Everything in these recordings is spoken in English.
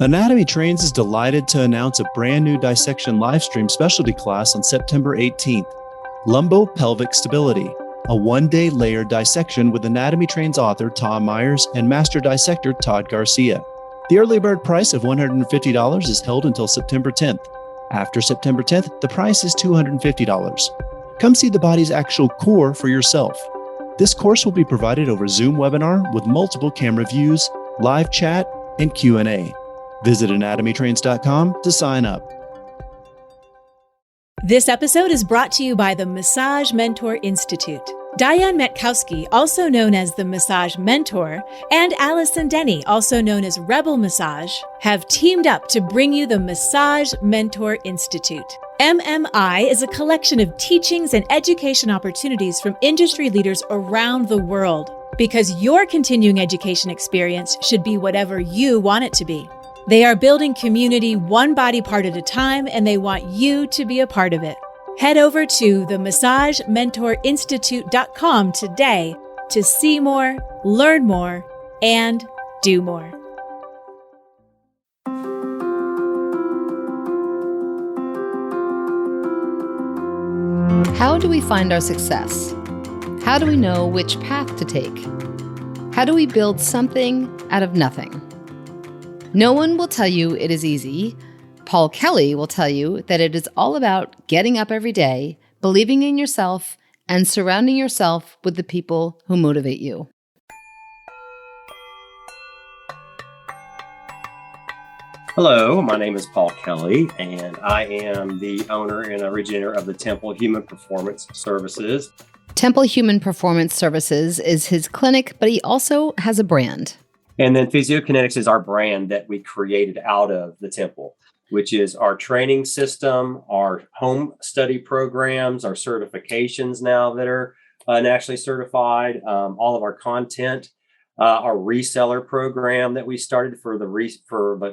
Anatomy Trains is delighted to announce a brand new dissection livestream specialty class on September 18th, Lumbopelvic Stability, a one-day layered dissection with Anatomy Trains author Tom Myers and master dissector Todd Garcia. The early bird price of $150 is held until September 10th. After September 10th, the price is $250. Come see the body's actual core for yourself. This course will be provided over Zoom webinar with multiple camera views, live chat, and Q&A. Visit anatomytrains.com to sign up. This episode is brought to you by the Massage Mentor Institute. Diane Metkowski, also known as the Massage Mentor, and Allison Denney, also known as Rebel Massage, have teamed up to bring you the Massage Mentor Institute. MMI is a collection of teachings and education opportunities from industry leaders around the world, because your continuing education experience should be whatever you want it to be. They are building community one body part at a time, and they want you to be a part of it. Head over to themassagementorinstitute.com today to see more, learn more, and do more. How do we find our success? How do we know which path to take? How do we build something out of nothing? No one will tell you it is easy. Paul Kelly will tell you that it is all about getting up every day, believing in yourself, and surrounding yourself with the people who motivate you. Hello, my name is Paul Kelly, and I am the owner and originator of the Temple Human Performance Services. Temple Human Performance Services is his clinic, but he also has a brand. And then Physiokinetics is our brand that we created out of the Temple, which is our training system, our home study programs, our certifications now that are nationally certified, all of our content, our reseller program that we started for the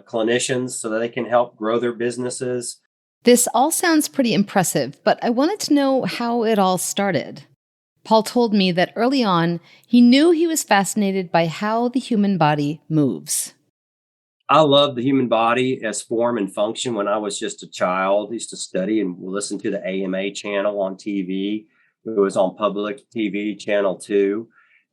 clinicians so that they can help grow their businesses. This all sounds pretty impressive, but I wanted to know how it all started. Paul told me that early on, he knew he was fascinated by how the human body moves. I loved the human body as form and function when I was just a child. I used to study and listen to the AMA channel on TV. It was on public TV, Channel 2.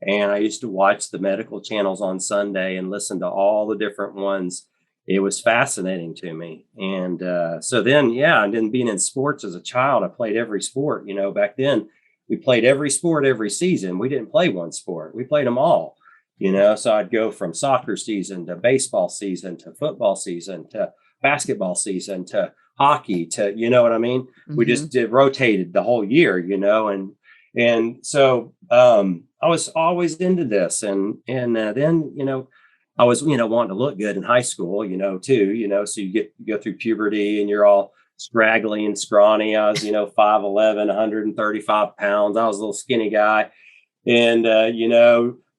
And I used to watch the medical channels on Sunday and listen to all the different ones. It was fascinating to me. And so then, and then being in sports as a child, I played every sport. Back then, we played every sport every season. We didn't play one sport. We played them all, so I'd go from soccer season to baseball season to football season to basketball season to hockey to, you know what I mean? Mm-hmm. We just rotated the whole year, and so I was always into this. And then, I was, wanting to look good in high school, too, so you go through puberty and you're all scraggly and scrawny. I was, 5'11", 135 pounds. I was a little skinny guy. And, I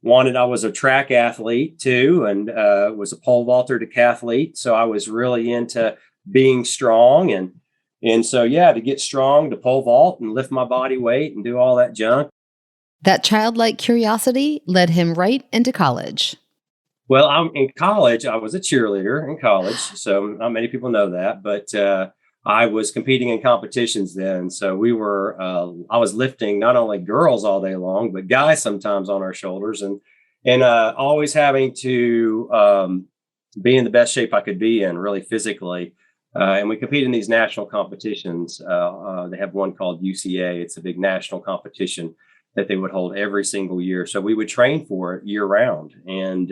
was a track athlete too, and was a pole vaulter decathlete. So I was really into being strong. And so, to get strong, to pole vault and lift my body weight and do all that junk. That childlike curiosity led him right into college. Well, in college, I was a cheerleader in college. So not many people know that, but I was competing in competitions then. So I was lifting not only girls all day long, but guys sometimes on our shoulders and always having to be in the best shape I could be in, really physically. And we compete in these national competitions. They have one called UCA. It's a big national competition that they would hold every single year. So we would train for it year round. And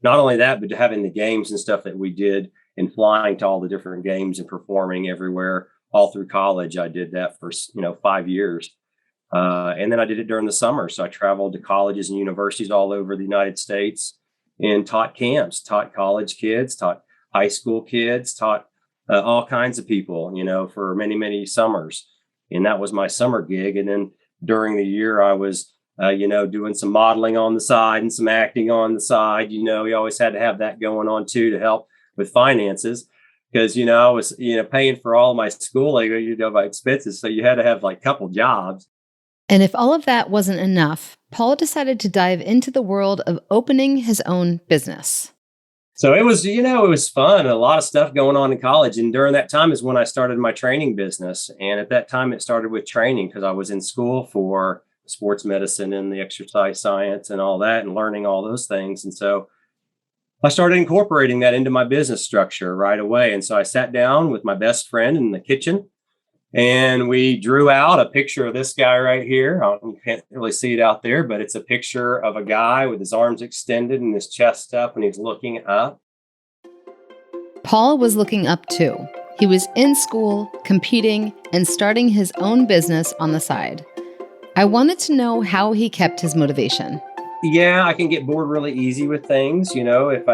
not only that, but having the games and stuff that we did and flying to all the different games and performing everywhere all through college. I did that for, 5 years. And then I did it during the summer. So I traveled to colleges and universities all over the United States and taught camps, taught college kids, taught high school kids, taught all kinds of people, for many, many summers. And that was my summer gig. And then during the year, I was, doing some modeling on the side and some acting on the side. You always had to have that going on too to help with finances because, I was, paying for all my schooling, my expenses. So you had to have like a couple jobs. And if all of that wasn't enough, Paul decided to dive into the world of opening his own business. So it was, it was fun. A lot of stuff going on in college. And during that time is when I started my training business. And at that time, it started with training because I was in school for sports medicine and the exercise science and all that and learning all those things. And so I started incorporating that into my business structure right away. And so I sat down with my best friend in the kitchen and we drew out a picture of this guy right here. You can't really see it out there, but it's a picture of a guy with his arms extended and his chest up and he's looking up. Paul was looking up too. He was in school, competing, and starting his own business on the side. I wanted to know how he kept his motivation. Yeah, I can get bored really easy with things. If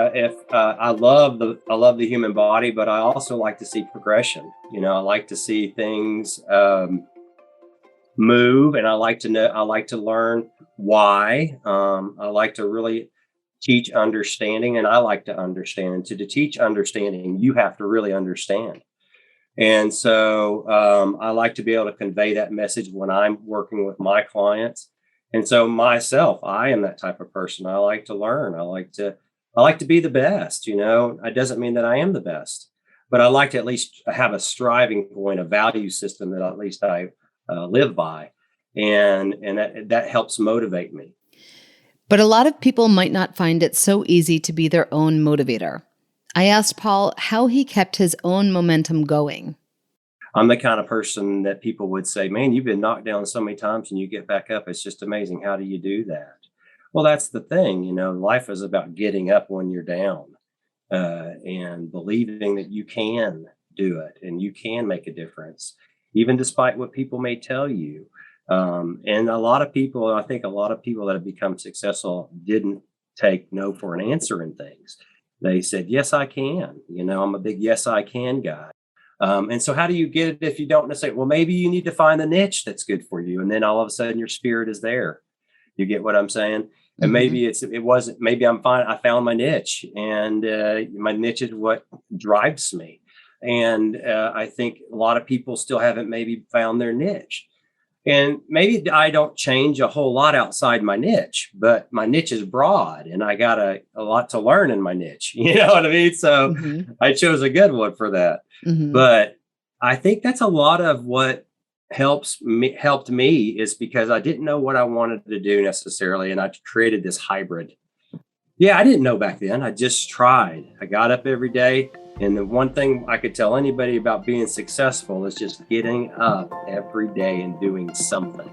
I love the human body, but I also like to see progression. I like to see things move, and I like to learn why. I like to really teach understanding, and I like to understand. And to teach understanding, you have to really understand. And so I like to be able to convey that message when I'm working with my clients. And so myself, I am that type of person. I like to learn. I like to be the best. It doesn't mean that I am the best, but I like to at least have a striving point, a value system that at least I live by, and that helps motivate me. But a lot of people might not find it so easy to be their own motivator. I asked Paul how he kept his own momentum going. I'm the kind of person that people would say, man, you've been knocked down so many times and you get back up. It's just amazing. How do you do that? Well, that's the thing. Life is about getting up when you're down and believing that you can do it and you can make a difference, even despite what people may tell you. And a lot of people, I think a lot of people that have become successful didn't take no for an answer in things. They said, yes, I can. I'm a big yes, I can guy. And so how do you get it if you don't necessarily? Well, maybe you need to find the niche that's good for you. And then all of a sudden your spirit is there. You get what I'm saying? And maybe maybe I'm fine. I found my niche and my niche is what drives me. And I think a lot of people still haven't maybe found their niche. And maybe I don't change a whole lot outside my niche, but my niche is broad and I got a lot to learn in my niche. You know what I mean? So I chose a good one for that. But I think that's a lot of what helped me is because I didn't know what I wanted to do necessarily. And I created this hybrid. Yeah, I didn't know back then. I just tried. I got up every day. And the one thing I could tell anybody about being successful is just getting up every day and doing something.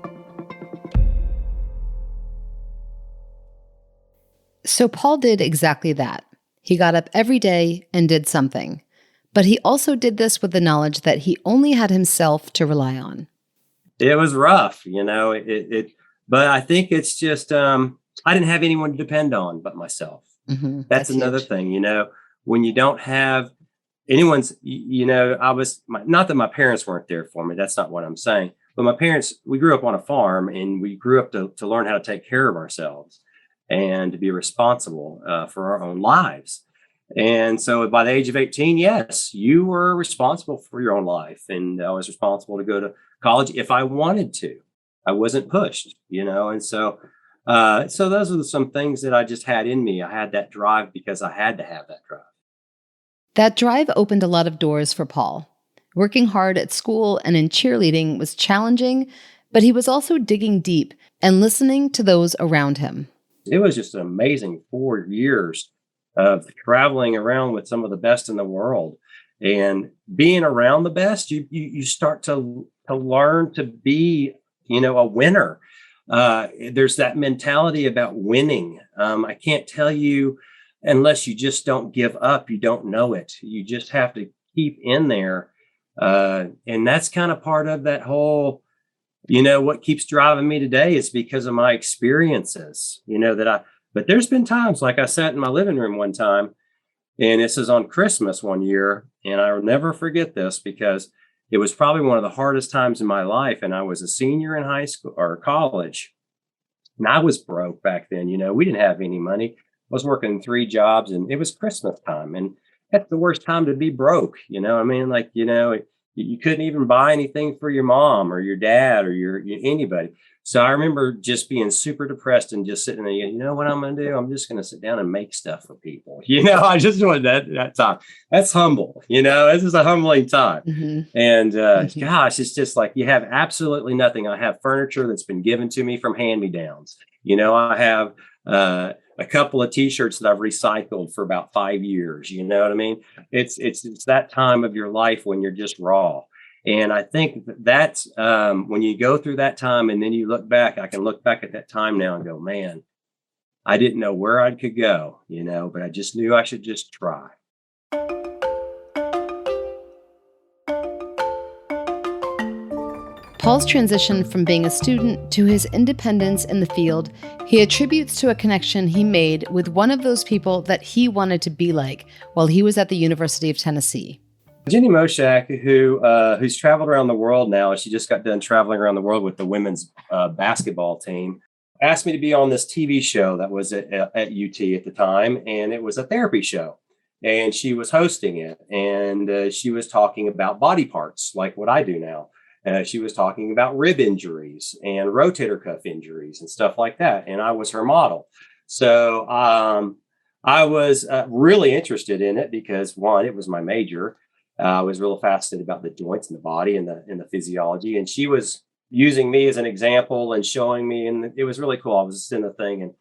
So Paul did exactly that. He got up every day and did something. But he also did this with the knowledge that he only had himself to rely on. It was rough, but I think it's just, I didn't have anyone to depend on but myself. That's another huge thing, when you don't have anyone's, not that my parents weren't there for me. That's not what I'm saying. But my parents, we grew up on a farm and we grew up to learn how to take care of ourselves and to be responsible for our own lives. And so by the age of 18, yes, you were responsible for your own life. And I was responsible to go to college if I wanted to. I wasn't pushed, and so those are some things that I just had in me. I had that drive because I had to have that drive. That drive opened a lot of doors for Paul. Working hard at school and in cheerleading was challenging, but he was also digging deep and listening to those around him. It was just an amazing 4 years of traveling around with some of the best in the world and being around the best. You start to learn to be, a winner. There's that mentality about winning. I can't tell you, unless you just don't give up, you don't know it. You just have to keep in there. And that's kind of part of that whole, what keeps driving me today is because of my experiences, but there's been times like I sat in my living room one time and this is on Christmas one year. And I'll never forget this because it was probably one of the hardest times in my life. And I was a senior in high school or college and I was broke back then. We didn't have any money. I was working 3 jobs and it was Christmas time and that's the worst time to be broke. You couldn't even buy anything for your mom or your dad or your anybody. So I remember just being super depressed and just sitting there, you know what I'm going to do? I'm just going to sit down and make stuff for people. I just wanted that time. That's humble. This is a humbling time. And gosh, it's just like you have absolutely nothing. I have furniture that's been given to me from hand-me-downs. I have a couple of T-shirts that I've recycled for about 5 years. You know what I mean? It's that time of your life when you're just raw. And I think that's when you go through that time and then you look back, I can look back at that time now and go, man, I didn't know where I could go, but I just knew I should just try. Paul's transition from being a student to his independence in the field, he attributes to a connection he made with one of those people that he wanted to be like while he was at the University of Tennessee. Jenny Moshak, who's traveled around the world now, she just got done traveling around the world with the women's basketball team, asked me to be on this TV show that was at UT at the time, and it was a therapy show. And she was hosting it, and she was talking about body parts, like what I do now. She was talking about rib injuries and rotator cuff injuries and stuff like that. And I was her model. So I was really interested in it because, one, it was my major. I was real fascinated about the joints in the body and the physiology. And she was using me as an example and showing me. And it was really cool. I was just in the thing.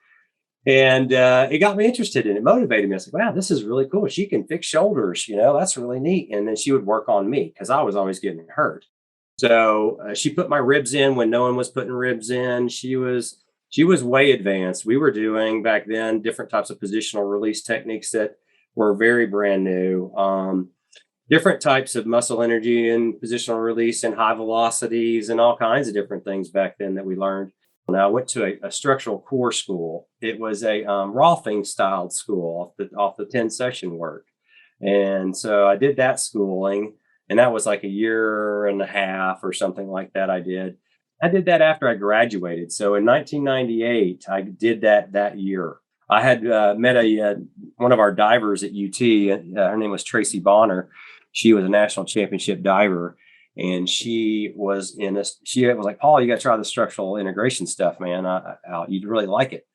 And it got me interested and it motivated me. I was like, wow, this is really cool. She can fix shoulders. That's really neat. And then she would work on me because I was always getting hurt. So she put my ribs in when no one was putting ribs in. She was way advanced. We were doing back then different types of positional release techniques that were very brand new. Different types of muscle energy and positional release and high velocities and all kinds of different things back then that we learned. Now I went to a structural core school. It was a Rolfing styled school off the 10 session work. And so I did that schooling. And that was like a year and a half or something like that. I did that after I graduated. So in 1998, I did that year. I had met one of our divers at UT. Her name was Tracy Bonner. She was a national championship diver. And she was like, Paul, you got to try the structural integration stuff, man. You'd really like it.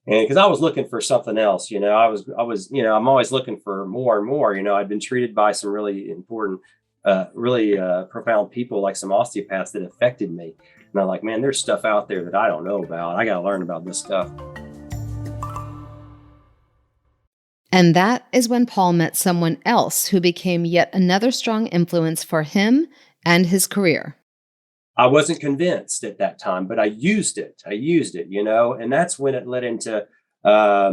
And because I was looking for something else, I was, I'm always looking for more and more. I'd been treated by some really important really profound people like some osteopaths that affected me. And I'm like, man, there's stuff out there that I don't know about. I got to learn about this stuff. And that is when Paul met someone else who became yet another strong influence for him and his career. I wasn't convinced at that time, but I used it, and that's when it led into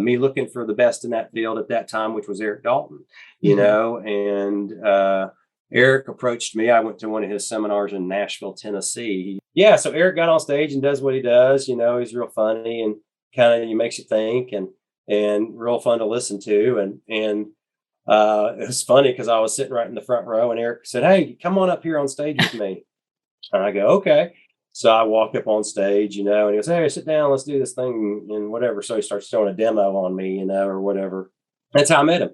me looking for the best in that field at that time, which was Eric Dalton, and Eric approached me. I went to one of his seminars in Nashville, Tennessee. So Eric got on stage and does what he does. He's real funny and kind of he makes you think and real fun to listen to. And it was funny because I was sitting right in the front row and Eric said, "Hey, come on up here on stage with me." And I go, "Okay." So I walk up on stage, and he goes, "Hey, sit down, let's do this thing," and whatever. So he starts throwing a demo on me, or whatever. That's how I met him.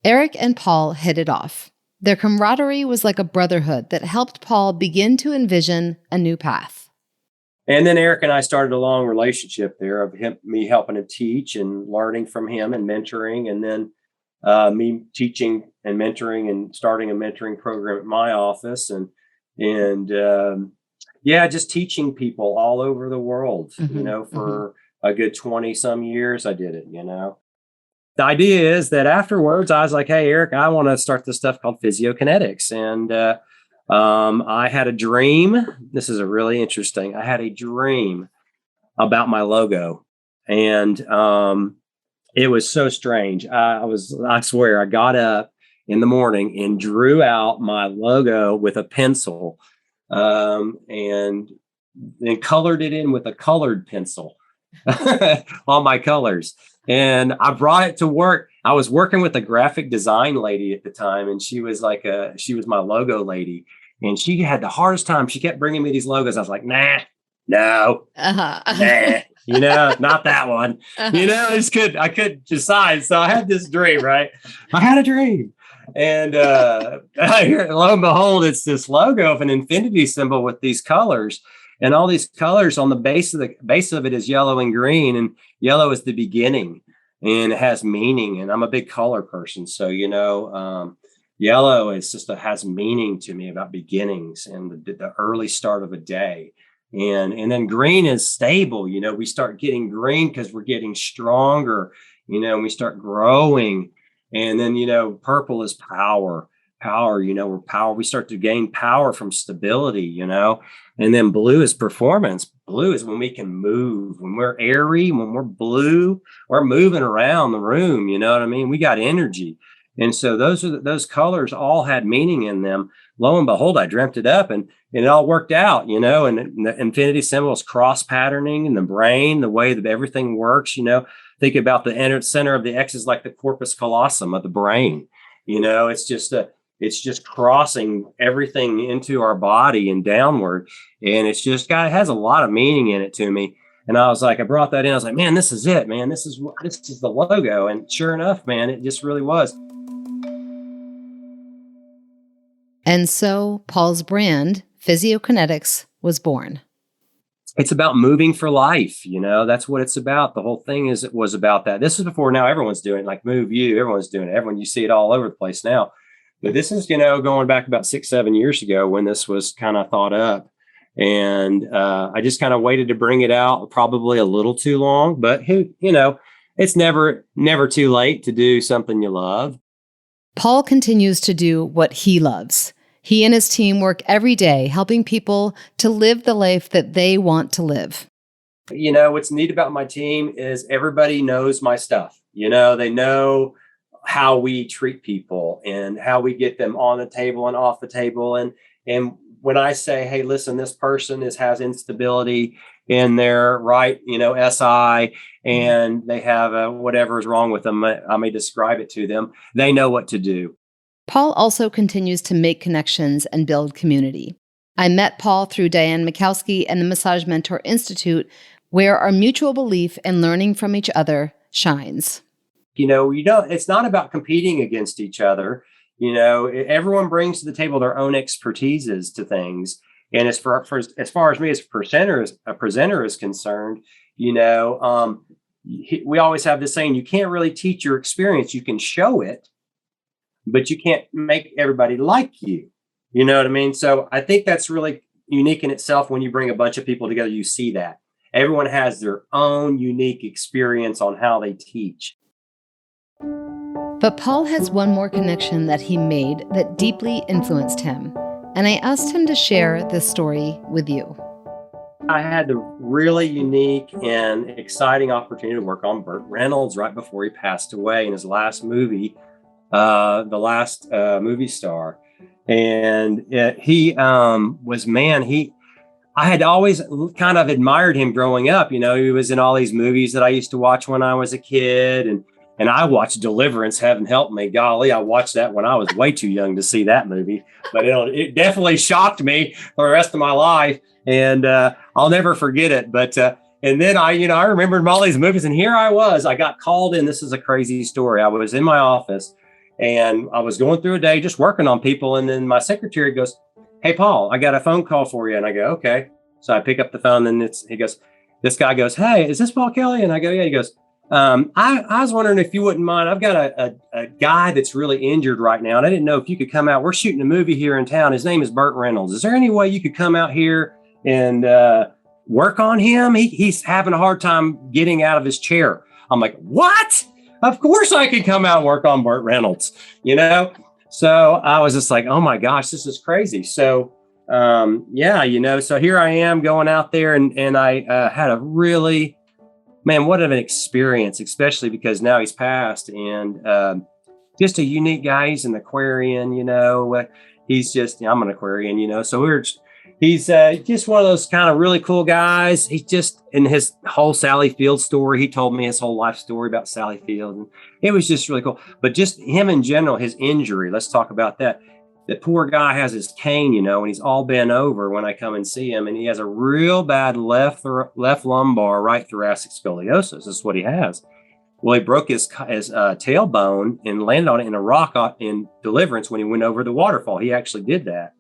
Eric and Paul hit it off. Their camaraderie was like a brotherhood that helped Paul begin to envision a new path. And then Eric and I started a long relationship there of me helping him teach and learning from him and mentoring. And then me teaching and mentoring and starting a mentoring program at my office. And just teaching people all over the world, for a good 20 some years. I did it, The idea is that afterwards, I was like, "Hey, Eric, I want to start this stuff called physiokinetics." And I had a dream. This is really interesting. I had a dream about my logo. And it was so strange. I swear, I got up in the morning and drew out my logo with a pencil and then colored it in with a colored pencil on my colors. And I brought it to work. I was working with a graphic design lady at the time, and she was my logo lady. And she had the hardest time. She kept bringing me these logos. I was like, nah, no, nah, not that one. I couldn't decide. So I had this dream, right? I had a dream. And lo and behold, it's this logo of an infinity symbol with these colors. And all these colors on the base of it is yellow and green. And yellow is the beginning, and it has meaning. And I'm a big color person. So, yellow is has meaning to me about beginnings and the early start of a day. And then green is stable. We start getting green because we're getting stronger, and we start growing. And then, purple is power, we're power. We start to gain power from stability, and then blue is performance. Blue is when we can move, when we're airy, when we're blue, we're moving around the room. You know what I mean? We got energy. And so those colors all had meaning in them. Lo and behold, I dreamt it up and it all worked out, and the infinity symbol is cross patterning in the brain, the way that everything works, think about the center of the X is like the corpus callosum of the brain. It's just crossing everything into our body and downward. And it has a lot of meaning in it to me. And I was like, I brought that in. I was like, man, this is it, man. This is the logo. And sure enough, man, it just really was. And so Paul's brand, Physiokinetics, was born. It's about moving for life. That's what it's about. The whole thing was about that. This is before now everyone's doing it, like Move You. Everyone's doing it. You see it all over the place now. But this is, going back about 6-7 years ago when this was kind of thought up. And I just kind of waited to bring it out, probably a little too long. But it's never too late to do something you love. Paul continues to do what he loves. He and his team work every day helping people to live the life that they want to live. What's neat about my team is everybody knows my stuff. They know how we treat people and how we get them on the table and off the table. And when I say, hey, listen, this person has instability in their right, SI, and they have whatever is wrong with them, I may describe it to them. They know what to do. Paul also continues to make connections and build community. I met Paul through Diane Mikowski and the Massage Mentor Institute, where our mutual belief in learning from each other shines. It's not about competing against each other. Everyone brings to the table their own expertises to things. And as far as me as a presenter is concerned, we always have this saying, you can't really teach your experience. You can show it, but you can't make everybody like you. You know what I mean? So I think that's really unique in itself. When you bring a bunch of people together, you see that everyone has their own unique experience on how they teach. But Paul has one more connection that he made that deeply influenced him. And I asked him to share this story with you. I had the really unique and exciting opportunity to work on Burt Reynolds right before he passed away in his last movie, The Last Movie Star. And I had always kind of admired him growing up. He was in all these movies that I used to watch when I was a kid. And I watched Deliverance, Heaven Help Me. Golly, I watched that when I was way too young to see that movie. But it definitely shocked me for the rest of my life. And I'll never forget it. But and then I remembered all these movies. And here I got called in. This is a crazy story. I was in my office and I was going through a day just working on people. And then my secretary goes, hey, Paul, I got a phone call for you. And I go, okay. So I pick up the phone and this guy goes, hey, is this Paul Kelly? And I go, yeah. He goes, I was wondering if you wouldn't mind. I've got a guy that's really injured right now. And I didn't know if you could come out. We're shooting a movie here in town. His name is Burt Reynolds. Is there any way you could come out here and work on him? He's having a hard time getting out of his chair. I'm like, what? Of course I can come out and work on Burt Reynolds, So I was just like, oh my gosh, this is crazy. So so here I am going out there and I had a really, man, what an experience, especially because now he's passed and just a unique guy. He's an Aquarian, he's just, I'm an Aquarian, so he's just one of those kind of really cool guys. He's just in his whole Sally Field story. He told me his whole life story about Sally Field. And it was just really cool. But just him in general, his injury, let's talk about that. The poor guy has his cane, and he's all bent over when I come and see him. And he has a real bad left lumbar, right thoracic scoliosis. This is what he has. Well, he broke his tailbone and landed on it in a rock in Deliverance when he went over the waterfall. He actually did that.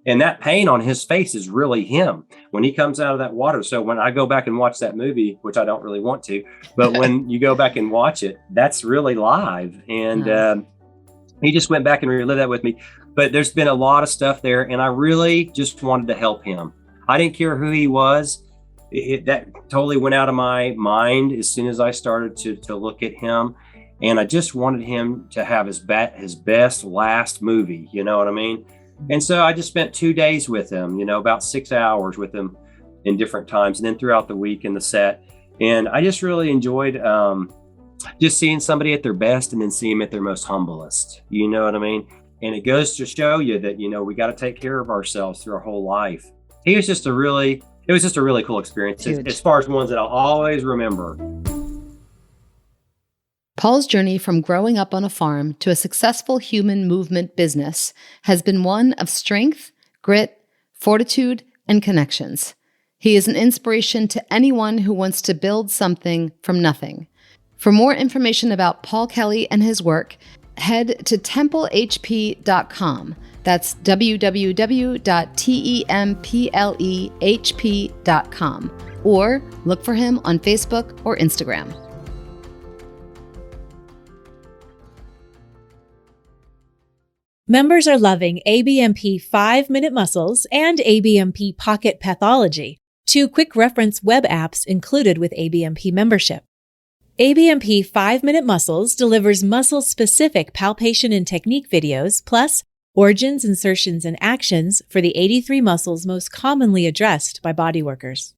And that pain on his face is really him when he comes out of that water. So when I go back and watch that movie, which I don't really want to, but when you go back and watch it, that's really live. And he just went back and relived that with me. But there's been a lot of stuff there, and I really just wanted to help him. I didn't care who he was. That totally went out of my mind as soon as I started to look at him. And I just wanted him to have his best last movie, you know what I mean? And so I just spent 2 days with him, about 6 hours with him in different times, and then throughout the week in the set. And I just really enjoyed just seeing somebody at their best and then see them at their most humblest, you know what I mean? And it goes to show you that, we got to take care of ourselves through our whole life. It was just a really cool experience as far as ones that I'll always remember. Paul's journey from growing up on a farm to a successful human movement business has been one of strength, grit, fortitude, and connections. He is an inspiration to anyone who wants to build something from nothing. For more information about Paul Kelly and his work, head to templehp.com. That's www.templehp.com, or look for him on Facebook or Instagram. Members are loving ABMP 5-Minute Muscles and ABMP Pocket Pathology, 2 quick reference web apps included with ABMP membership. ABMP 5-Minute Muscles delivers muscle-specific palpation and technique videos, plus origins, insertions, and actions for the 83 muscles most commonly addressed by bodyworkers.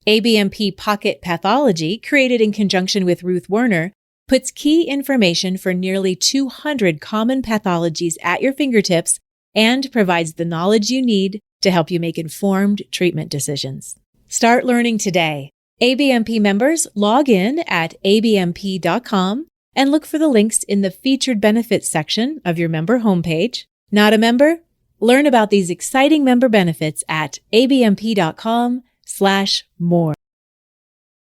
ABMP Pocket Pathology, created in conjunction with Ruth Werner, puts key information for nearly 200 common pathologies at your fingertips and provides the knowledge you need to help you make informed treatment decisions. Start learning today. ABMP members log in at abmp.com and look for the links in the featured benefits section of your member homepage. Not a member? Learn about these exciting member benefits at abmp.com/more.